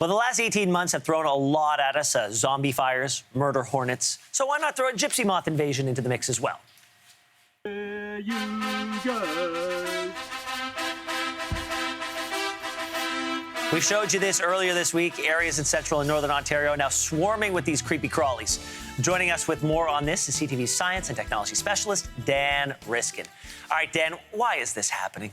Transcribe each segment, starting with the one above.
Well, the last 18 months have thrown a lot at us, zombie fires, murder hornets. So why not throw a gypsy moth invasion into the mix as well? There you go. We showed you this earlier this week. Areas in central and northern Ontario now swarming with these creepy crawlies. Joining us with more on this is CTV's science and technology specialist, Dan Riskin. All right, Dan, why is this happening?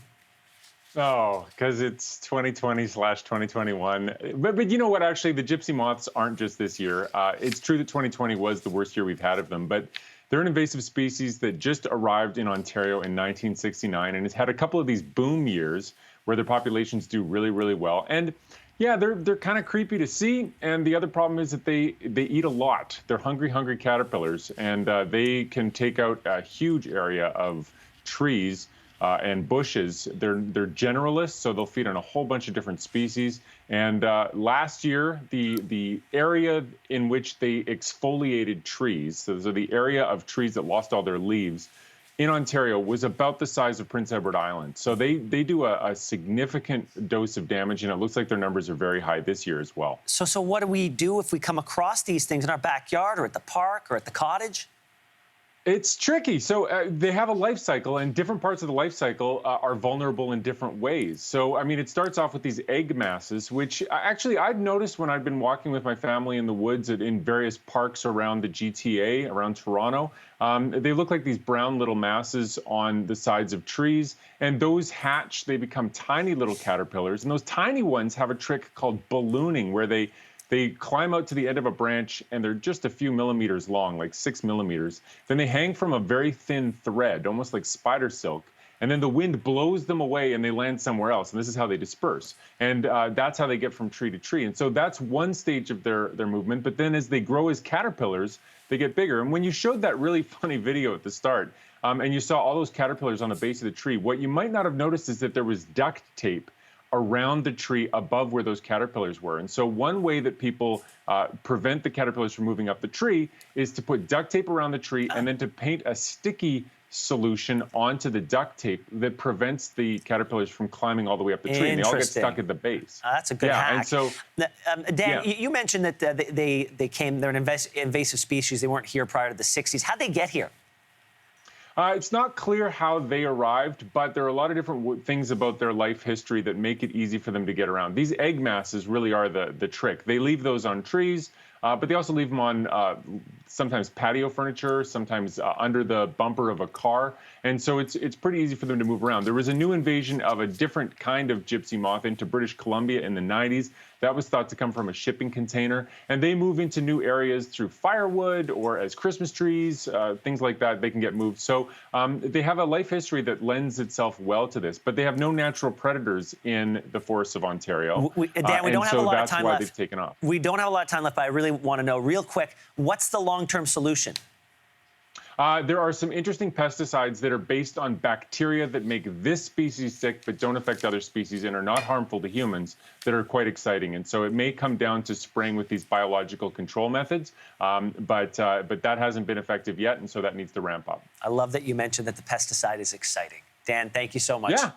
Oh, because it's 2020/2021. But you know what? Actually, the gypsy moths aren't just this year. It's true that 2020 was the worst year we've had of them, but they're an invasive species that just arrived in Ontario in 1969, and it's had a couple of these boom years where their populations do really, really well. And yeah, they're kind of creepy to see. And the other problem is that they eat a lot. They're hungry caterpillars, and they can take out a huge area of trees. And bushes. They're generalists, so they'll feed on a whole bunch of different species. And last year, the area in which they exfoliated trees, so the area of trees that lost all their leaves in Ontario, was about the size of Prince Edward Island. So they do a significant dose of damage, and it looks like their numbers are very high this year as well. So what do we do if we come across these things in our backyard or at the park or at the cottage? It's tricky. So they have a life cycle, and different parts of the life cycle are vulnerable in different ways. So, I mean, it starts off with these egg masses, which actually I've noticed when I've been walking with my family in the woods in various parks around the GTA, around Toronto. They look like these brown little masses on the sides of trees, and those hatch, they become tiny little caterpillars. And those tiny ones have a trick called ballooning, where they climb out to the end of a branch, and they're just a few millimeters long, like 6 millimeters. Then they hang from a very thin thread, almost like spider silk. And then the wind blows them away, and they land somewhere else. And this is how they disperse. And that's how they get from tree to tree. And so that's one stage of their movement. But then as they grow as caterpillars, they get bigger. And when you showed that really funny video at the start, and you saw all those caterpillars on the base of the tree, what you might not have noticed is that there was duct tape around the tree above where those caterpillars were. And so one way that people prevent the caterpillars from moving up the tree is to put duct tape around the tree and then to paint a sticky solution onto the duct tape that prevents the caterpillars from climbing all the way up the tree. And they all get stuck at the base. That's a good hack. And so, Dan, you mentioned that they're an invasive species. They weren't here prior to the 60s. How'd they get here? It's not clear how they arrived, but there are a lot of different things about their life history that make it easy for them to get around. These egg masses really are the trick. They leave those on trees, but they also leave them on sometimes patio furniture, sometimes under the bumper of a car. And so it's pretty easy for them to move around. There was a new invasion of a different kind of gypsy moth into British Columbia in the 90s. That was thought to come from a shipping container. And they move into new areas through firewood or as Christmas trees, things like that. They can get moved. So they have a life history that lends itself well to this, but they have no natural predators in the forests of Ontario. Dan, we don't have a lot of time left. That's why they've taken off. We don't have a lot of time left, but I really want to know real quick, what's the long-term solution? There are some interesting pesticides that are based on bacteria that make this species sick but don't affect other species and are not harmful to humans that are quite exciting. And so it may come down to spraying with these biological control methods, but that hasn't been effective yet, and so that needs to ramp up. I love that you mentioned that the pesticide is exciting. Dan, thank you so much. Yeah.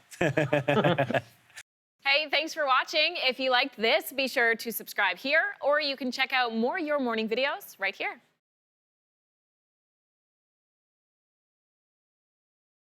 Hey, thanks for watching. If you liked this, be sure to subscribe here, or you can check out more Your Morning videos right here.